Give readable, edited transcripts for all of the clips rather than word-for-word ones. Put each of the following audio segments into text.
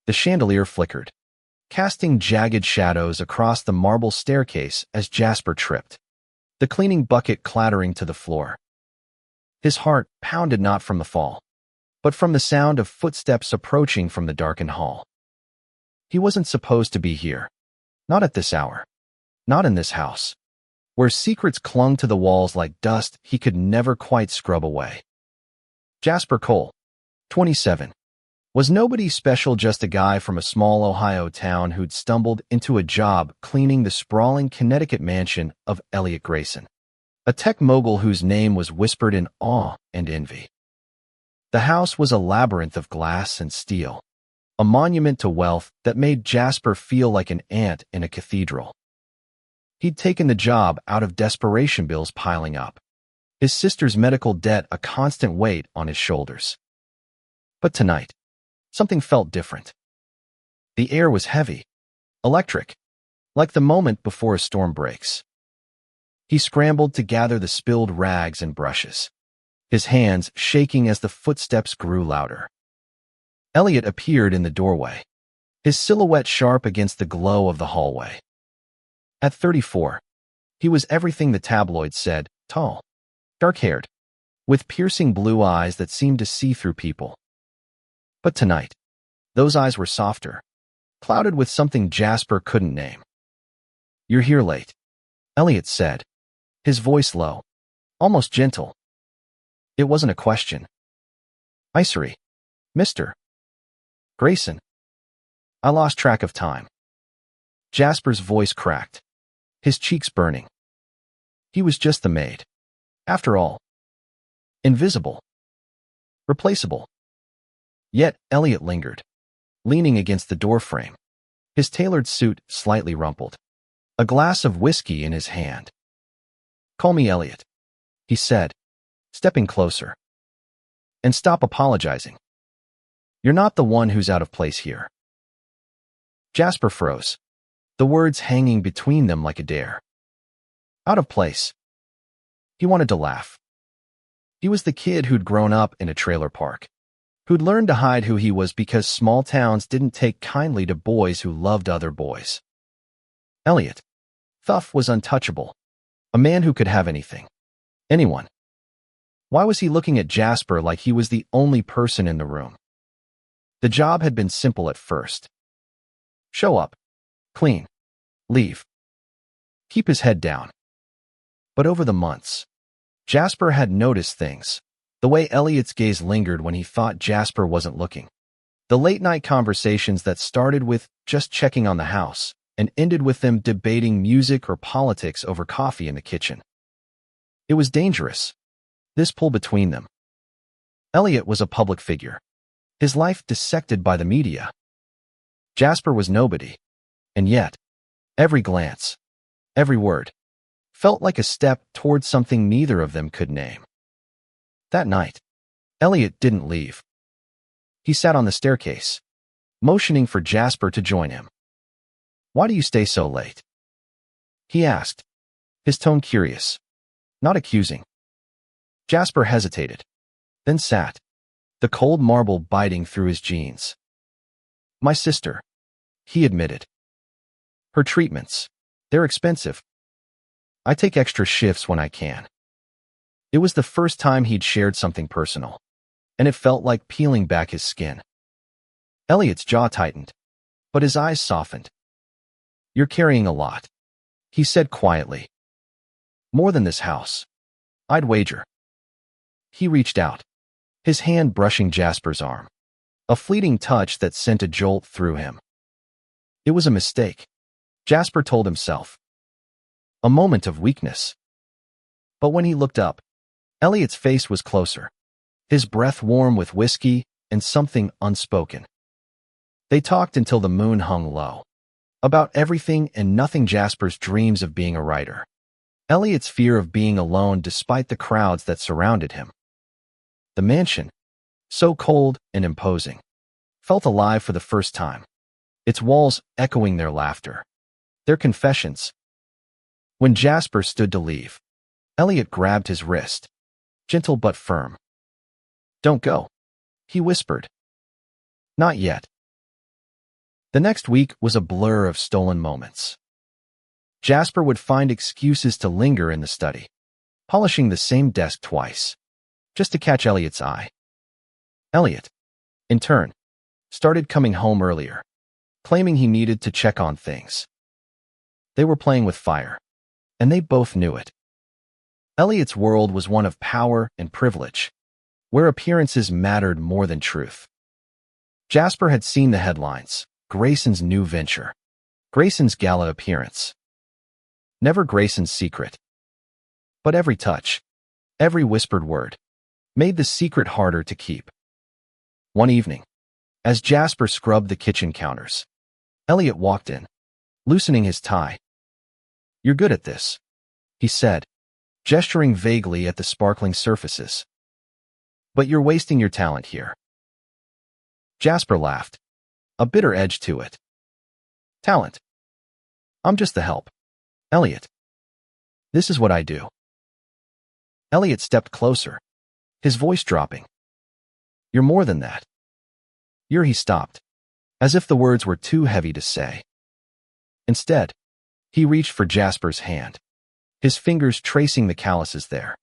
The chandelier flickered, casting jagged shadows across the marble staircase as Jasper tripped, the cleaning bucket clattering to the floor. His heart pounded not from the fall, but from the sound of footsteps approaching from the darkened hall. He wasn't supposed to be here. Not at this hour. Not in this house, where secrets clung to the walls like dust he could never quite scrub away. Jasper Cole, 27, was nobody special, just a guy from a small Ohio town who'd stumbled into a job cleaning the sprawling Connecticut mansion of Elliot Grayson, a tech mogul whose name was whispered in awe and envy. The house was a labyrinth of glass and steel, a monument to wealth that made Jasper feel like an ant in a cathedral. He'd taken the job out of desperation, bills piling up, his sister's medical debt a constant weight on his shoulders. But tonight, something felt different. The air was heavy, electric, like the moment before a storm breaks. He scrambled to gather the spilled rags and brushes, his hands shaking as the footsteps grew louder. Elliot appeared in the doorway, his silhouette sharp against the glow of the hallway. At 34, he was everything the tabloids said: tall, dark-haired, with piercing blue eyes that seemed to see through people. But tonight, those eyes were softer, clouded with something Jasper couldn't name. "You're here late," Elliot said, his voice low, almost gentle. It wasn't a question. "Icery, Mr. Grayson." I lost track of time. Jasper's voice cracked, his cheeks burning. He was just the maid. After all. Invisible. Replaceable. Yet Elliot lingered, leaning against the doorframe, his tailored suit slightly rumpled, a glass of whiskey in his hand. "Call me Elliot," he said, stepping closer. "And stop apologizing. You're not the one who's out of place here." Jasper froze, the words hanging between them like a dare. Out of place. He wanted to laugh. He was the kid who'd grown up in a trailer park, who'd learned to hide who he was because small towns didn't take kindly to boys who loved other boys. Elliot Thuff was untouchable, a man who could have anything. Anyone. Why was he looking at Jasper like he was the only person in the room? The job had been simple at first. Show up, clean, leave. Keep his head down. But over the months, Jasper had noticed things. The way Elliot's gaze lingered when he thought Jasper wasn't looking. The late-night conversations that started with just checking on the house and ended with them debating music or politics over coffee in the kitchen. It was dangerous, this pull between them. Elliot was a public figure, his life dissected by the media. Jasper was nobody, and yet, every glance, every word, felt like a step towards something neither of them could name. That night, Elliot didn't leave. He sat on the staircase, motioning for Jasper to join him. "Why do you stay so late?" he asked, his tone curious, not accusing. Jasper hesitated, then sat, the cold marble biting through his jeans. "My sister," he admitted. "Her treatments, they're expensive. I take extra shifts when I can." It was the first time he'd shared something personal, and it felt like peeling back his skin. Elliot's jaw tightened, but his eyes softened. "You're carrying a lot," he said quietly. "More than this house, I'd wager." He reached out, his hand brushing Jasper's arm, a fleeting touch that sent a jolt through him. It was a mistake, Jasper told himself. A moment of weakness. But when he looked up, Elliot's face was closer, his breath warm with whiskey and something unspoken. They talked until the moon hung low, about everything and nothing: Jasper's dreams of being a writer, Elliot's fear of being alone despite the crowds that surrounded him. The mansion, so cold and imposing, felt alive for the first time, its walls echoing their laughter, their confessions. When Jasper stood to leave, Elliot grabbed his wrist, gentle but firm. "Don't go," he whispered. "Not yet." The next week was a blur of stolen moments. Jasper would find excuses to linger in the study, polishing the same desk twice, just to catch Elliot's eye. Elliot, in turn, started coming home earlier, claiming he needed to check on things. They were playing with fire, and they both knew it. Elliot's world was one of power and privilege, where appearances mattered more than truth. Jasper had seen the headlines: Grayson's new venture, Grayson's gala appearance. Never Grayson's secret. But every touch, every whispered word, made the secret harder to keep. One evening, as Jasper scrubbed the kitchen counters, Elliot walked in, loosening his tie. "You're good at this," he said, gesturing vaguely at the sparkling surfaces. "But you're wasting your talent here." Jasper laughed, a bitter edge to it. "Talent? I'm just the help. Elliot. This is what I do." Elliot stepped closer, his voice dropping. "You're more than that." He stopped, as if the words were too heavy to say. Instead, he reached for Jasper's hand, his fingers tracing the calluses there.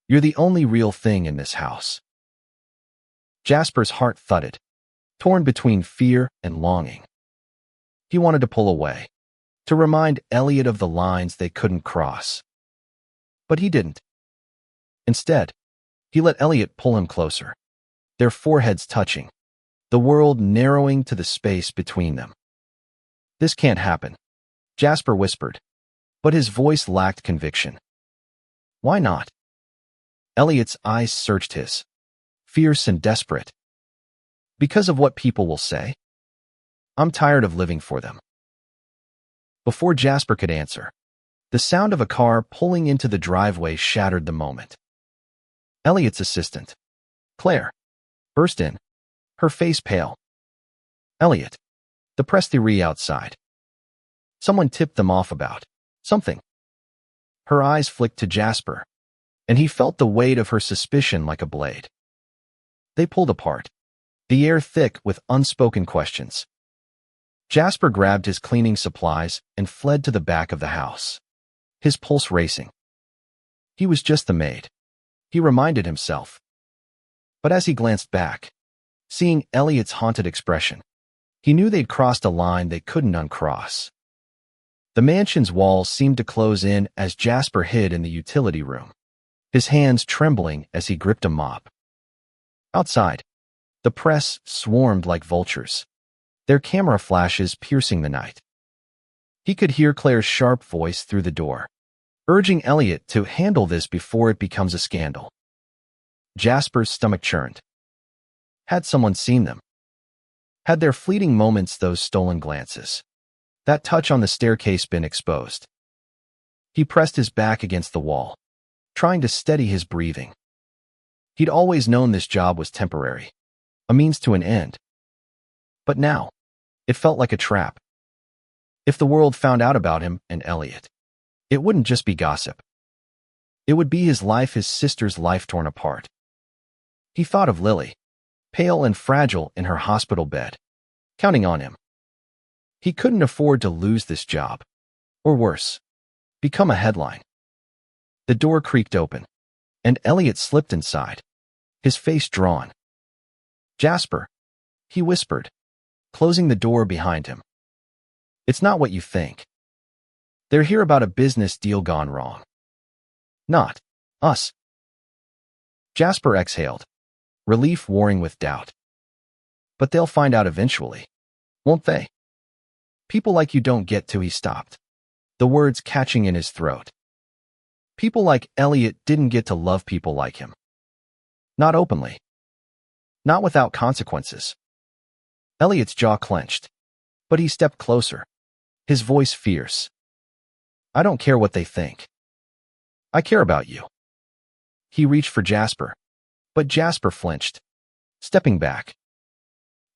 "You're the only real thing in this house." Jasper's heart thudded, torn between fear and longing. He wanted to pull away, to remind Elliot of the lines they couldn't cross. But he didn't. Instead, he let Elliot pull him closer, their foreheads touching, the world narrowing to the space between them. "This can't happen," Jasper whispered, but his voice lacked conviction. "Why not?" Elliot's eyes searched his, fierce and desperate. "Because of what people will say. I'm tired of living for them." Before Jasper could answer, the sound of a car pulling into the driveway shattered the moment. Elliot's assistant, Claire, burst in, her face pale. "Elliot, the prestige outside. Someone tipped them off about something." Her eyes flicked to Jasper, and he felt the weight of her suspicion like a blade. They pulled apart, the air thick with unspoken questions. Jasper grabbed his cleaning supplies and fled to the back of the house, his pulse racing. He was just the maid, he reminded himself. But as he glanced back, seeing Elliot's haunted expression, he knew they'd crossed a line they couldn't uncross. The mansion's walls seemed to close in as Jasper hid in the utility room, his hands trembling as he gripped a mop. Outside, the press swarmed like vultures, their camera flashes piercing the night. He could hear Claire's sharp voice through the door, urging Elliot to handle this before it becomes a scandal. Jasper's stomach churned. Had someone seen them? Had their fleeting moments those stolen glances, that touch on the staircase been exposed? He pressed his back against the wall, trying to steady his breathing. He'd always known this job was temporary, a means to an end. But now, it felt like a trap. If the world found out about him and Elliot, it wouldn't just be gossip. It would be his life, his sister's life torn apart. He thought of Lily, pale and fragile in her hospital bed, counting on him. He couldn't afford to lose this job, or worse, become a headline. The door creaked open, and Elliot slipped inside, his face drawn. "Jasper," he whispered, closing the door behind him. "It's not what you think. They're here about a business deal gone wrong. Not us." Jasper exhaled, relief warring with doubt. "But they'll find out eventually, won't they? People like you don't get to," he stopped, the words catching in his throat. People like Elliot didn't get to love people like him. Not openly. Not without consequences. Elliot's jaw clenched, but he stepped closer, his voice fierce. "I don't care what they think. I care about you." He reached for Jasper, but Jasper flinched, stepping back.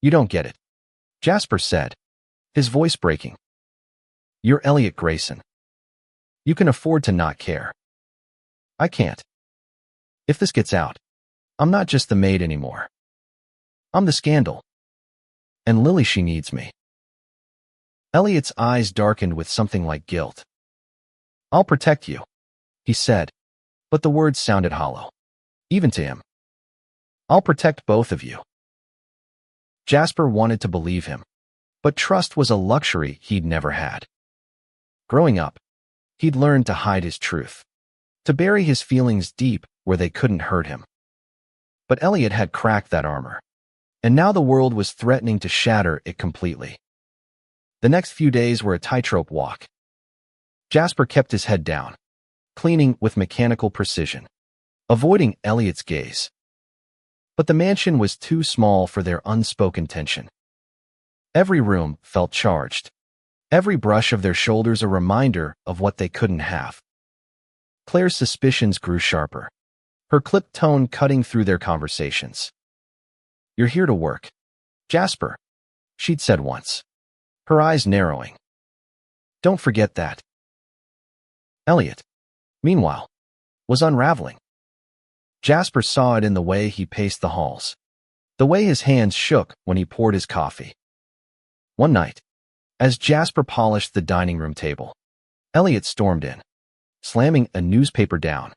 "You don't get it," Jasper said, his voice breaking. "You're Elliot Grayson. You can afford to not care. I can't. If this gets out, I'm not just the maid anymore. I'm the scandal. And Lily, she needs me." Elliot's eyes darkened with something like guilt. "I'll protect you," he said, but the words sounded hollow, even to him. "I'll protect both of you." Jasper wanted to believe him, but trust was a luxury he'd never had. Growing up, he'd learned to hide his truth, to bury his feelings deep where they couldn't hurt him. But Elliot had cracked that armor, and now the world was threatening to shatter it completely. The next few days were a tightrope walk. Jasper kept his head down, cleaning with mechanical precision, avoiding Elliot's gaze. But the mansion was too small for their unspoken tension. Every room felt charged, every brush of their shoulders a reminder of what they couldn't have. Claire's suspicions grew sharper, her clipped tone cutting through their conversations. "You're here to work, Jasper," she'd said once, her eyes narrowing. "Don't forget that." Elliot, meanwhile, was unraveling. Jasper saw it in the way he paced the halls, the way his hands shook when he poured his coffee. One night, as Jasper polished the dining room table, Elliot stormed in, slamming a newspaper down.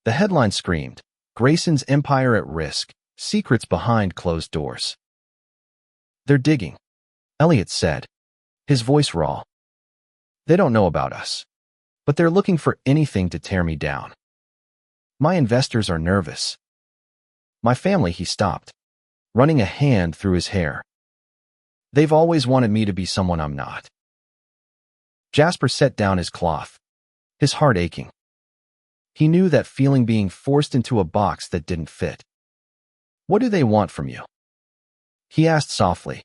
The headline screamed, "Grayson's Empire at Risk, Secrets Behind Closed Doors." "They're digging," Elliot said, his voice raw. "They don't know about us, but they're looking for anything to tear me down. My investors are nervous. My family," he stopped, running a hand through his hair. "They've always wanted me to be someone I'm not." Jasper set down his cloth, his heart aching. He knew that feeling, being forced into a box that didn't fit. "What do they want from you?" he asked softly.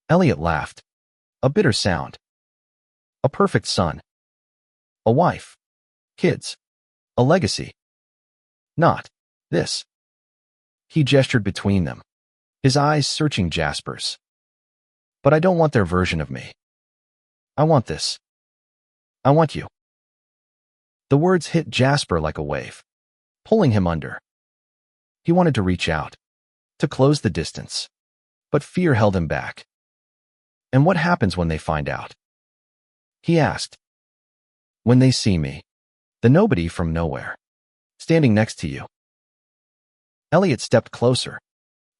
Elliot laughed, a bitter sound. "A perfect son. A wife. Kids. A legacy. Not this." He gestured between them, his eyes searching Jasper's. "But I don't want their version of me. I want this. I want you." The words hit Jasper like a wave, pulling him under. He wanted to reach out, to close the distance, but fear held him back. "And what happens when they find out?" he asked. "When they see me, the nobody from nowhere, standing next to you." Elliot stepped closer,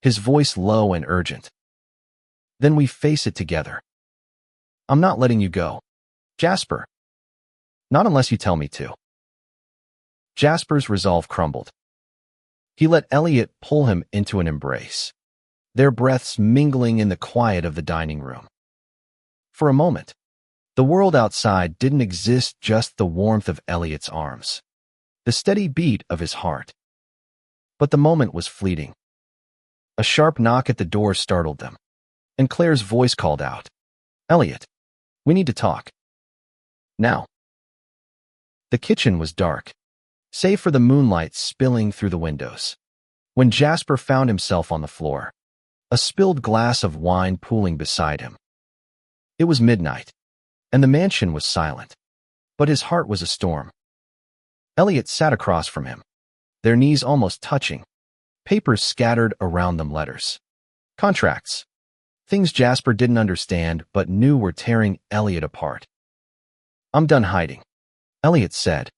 his voice low and urgent. "Then we face it together. I'm not letting you go, Jasper. Not unless you tell me to." Jasper's resolve crumbled. He let Elliot pull him into an embrace, their breaths mingling in the quiet of the dining room. For a moment, the world outside didn't exist, just the warmth of Elliot's arms, the steady beat of his heart. But the moment was fleeting. A sharp knock at the door startled them, and Claire's voice called out, "Elliot, we need to talk. Now." The kitchen was dark, save for the moonlight spilling through the windows. When Jasper found himself on the floor, a spilled glass of wine pooling beside him. It was midnight, and the mansion was silent, but his heart was a storm. Elliot sat across from him, their knees almost touching, papers scattered around them, letters, contracts, things Jasper didn't understand but knew were tearing Elliot apart. "I'm done hiding," Elliot said,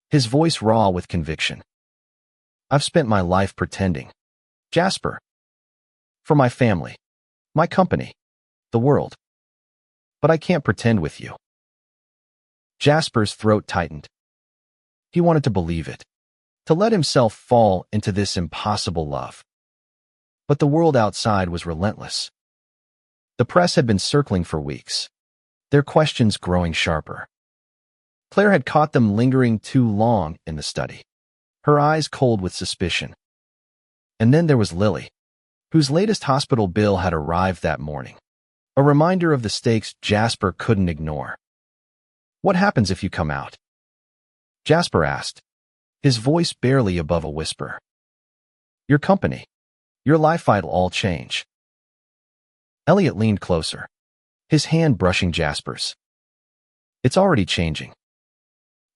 his voice raw with conviction. "I've spent my life pretending, Jasper. For my family, my company, the world. But I can't pretend with you." Jasper's throat tightened. He wanted to believe it, to let himself fall into this impossible love. But the world outside was relentless. The press had been circling for weeks, their questions growing sharper. Claire had caught them lingering too long in the study, her eyes cold with suspicion. And then there was Lily, whose latest hospital bill had arrived that morning, a reminder of the stakes Jasper couldn't ignore. "What happens if you come out?" Jasper asked, his voice barely above a whisper. "Your company, your life, it'll all change." Elliot leaned closer, his hand brushing Jasper's. "It's already changing.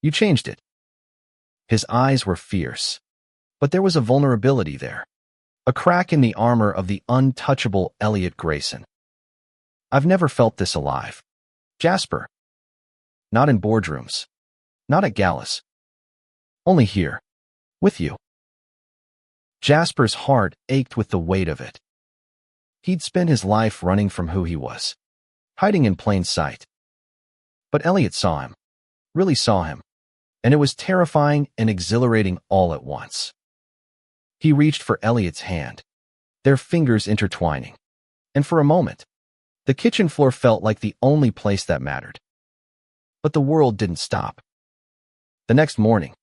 You changed it." His eyes were fierce, but there was a vulnerability there, a crack in the armor of the untouchable Elliot Grayson. I've never felt this alive. Jasper. Not in boardrooms. Not at galas. Only here. With you. Jasper's heart ached with the weight of it. He'd spent his life running from who he was, hiding in plain sight. But Elliot saw him, really saw him, and it was terrifying and exhilarating all at once. He reached for Elliot's hand, their fingers intertwining, and for a moment, the kitchen floor felt like the only place that mattered. But the world didn't stop. The next morning,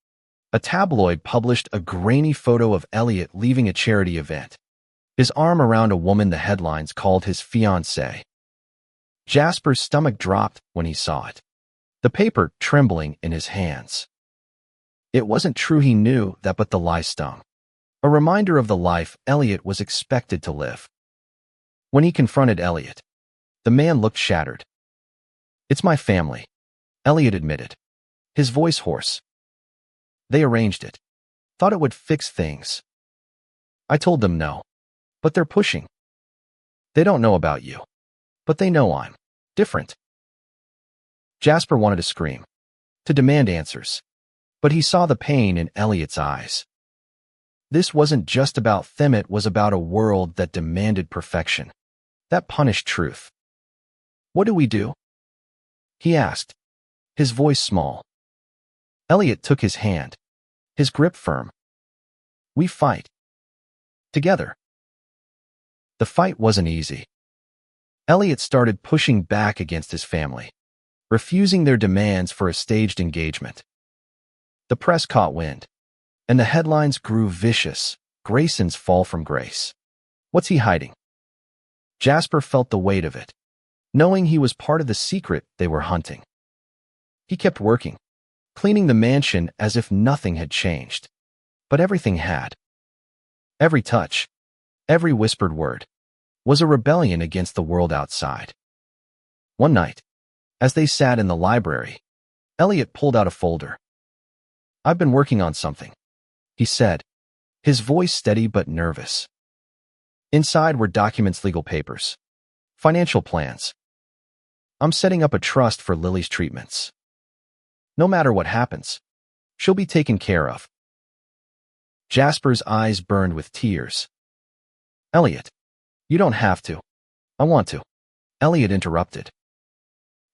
a tabloid published a grainy photo of Elliot leaving a charity event, his arm around a woman the headlines called his fiancée. Jasper's stomach dropped when he saw it, the paper trembling in his hands. It wasn't true, he knew that, but the lie stung. A reminder of the life Elliot was expected to live. When he confronted Elliot, the man looked shattered. "It's my family," Elliot admitted, his voice hoarse. "They arranged it. Thought it would fix things. I told them no. But they're pushing. They don't know about you. But they know I'm different." Jasper wanted to scream, to demand answers. But he saw the pain in Elliot's eyes. This wasn't just about them, it was about a world that demanded perfection, that punished truth. "What do we do?" he asked, his voice small. Elliot took his hand, his grip firm. "We fight. Together." The fight wasn't easy. Elliot started pushing back against his family, refusing their demands for a staged engagement. The press caught wind, and the headlines grew vicious. "Grayson's fall from grace. What's he hiding?" Jasper felt the weight of it, knowing he was part of the secret they were hunting. He kept working, cleaning the mansion as if nothing had changed. But everything had. Every touch, every whispered word, was a rebellion against the world outside. One night, as they sat in the library, Elliot pulled out a folder. "I've been working on something," he said, his voice steady but nervous. Inside were documents, legal papers, financial plans. "I'm setting up a trust for Lily's treatments. No matter what happens, she'll be taken care of." Jasper's eyes burned with tears. "Elliot, you don't have to. I want to." Elliot interrupted.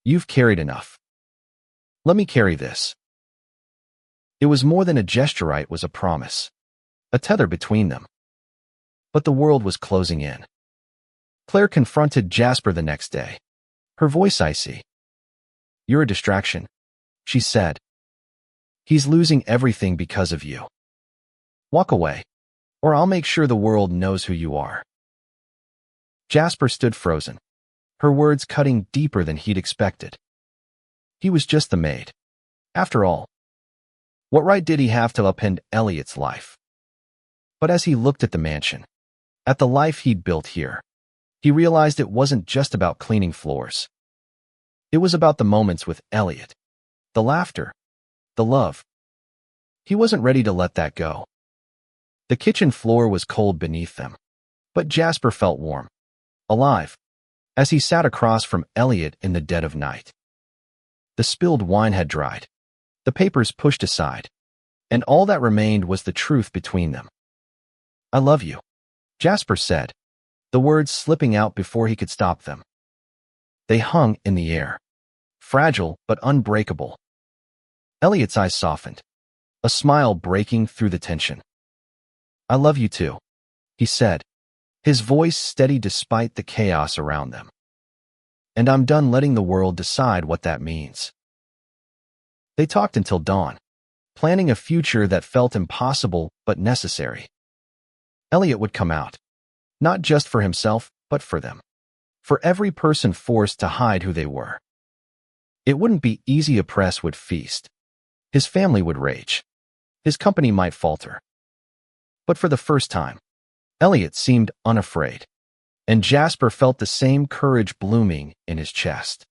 "You've carried enough. Let me carry this." It was more than a gesture, it was a promise, a tether between them. But the world was closing in. Claire confronted Jasper the next day, her voice icy. "You're a distraction," she said. "He's losing everything because of you. Walk away, or I'll make sure the world knows who you are." Jasper stood frozen, her words cutting deeper than he'd expected. He was just the maid. After all, what right did he have to upend Elliot's life? But as he looked at the mansion, at the life he'd built here, he realized it wasn't just about cleaning floors. It was about the moments with Elliot, the laughter, the love. He wasn't ready to let that go. The kitchen floor was cold beneath them, but Jasper felt warm, alive, as he sat across from Elliot in the dead of night. The spilled wine had dried, the papers pushed aside, and all that remained was the truth between them. "I love you," Jasper said, the words slipping out before he could stop them. They hung in the air, fragile but unbreakable. Elliot's eyes softened, a smile breaking through the tension. "I love you too," he said, his voice steady despite the chaos around them. "And I'm done letting the world decide what that means." They talked until dawn, planning a future that felt impossible but necessary. Elliot would come out, not just for himself, but for them, for every person forced to hide who they were. It wouldn't be easy. A press would feast. His family would rage. His company might falter. But for the first time, Elliot seemed unafraid, and Jasper felt the same courage blooming in his chest.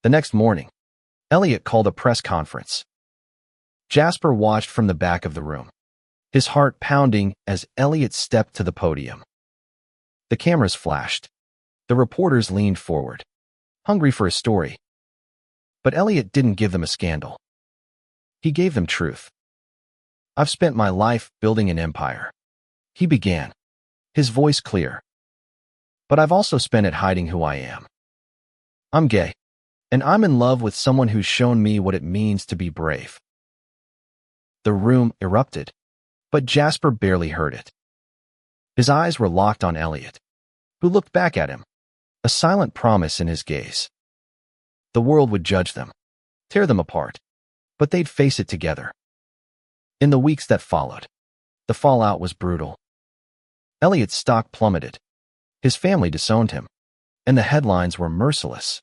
The next morning, Elliot called a press conference. Jasper watched from the back of the room, his heart pounding as Elliot stepped to the podium. The cameras flashed, The reporters leaned forward, hungry for a story. But Elliot didn't give them a scandal. He gave them truth. "I've spent my life building an empire," he began, his voice clear. "But I've also spent it hiding who I am. I'm gay, and I'm in love with someone who's shown me what it means to be brave." The room erupted, but Jasper barely heard it. His eyes were locked on Elliot, who looked back at him, a silent promise in his gaze. The world would judge them, tear them apart, but they'd face it together. In the weeks that followed, the fallout was brutal. Elliot's stock plummeted, his family disowned him, and the headlines were merciless.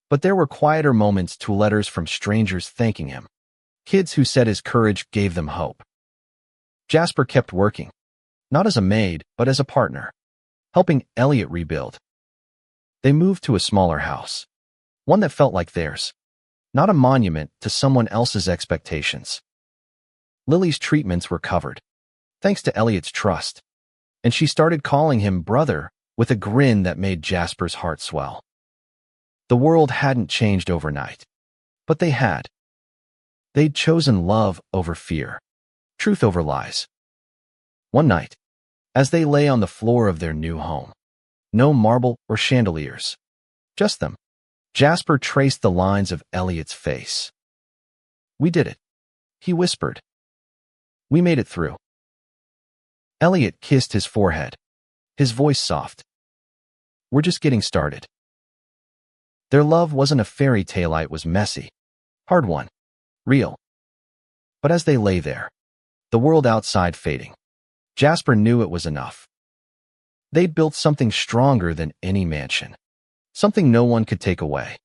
But there were quieter moments to letters from strangers thanking him, kids who said his courage gave them hope. Jasper kept working, not as a maid, but as a partner, helping Elliot rebuild. They moved to a smaller house, one that felt like theirs, not a monument to someone else's expectations. Lily's treatments were covered, thanks to Elliot's trust, and she started calling him brother with a grin that made Jasper's heart swell. The world hadn't changed overnight, but they had. They'd chosen love over fear, truth over lies. One night, as they lay on the floor of their new home, no marble or chandeliers, just them, Jasper traced the lines of Elliot's face. "We did it," he whispered. "We made it through." Elliot kissed his forehead, his voice soft. "We're just getting started." Their love wasn't a fairy tale, it was messy, hard-won, real. But as they lay there, the world outside fading, Jasper knew it was enough. They'd built something stronger than any mansion, something no one could take away.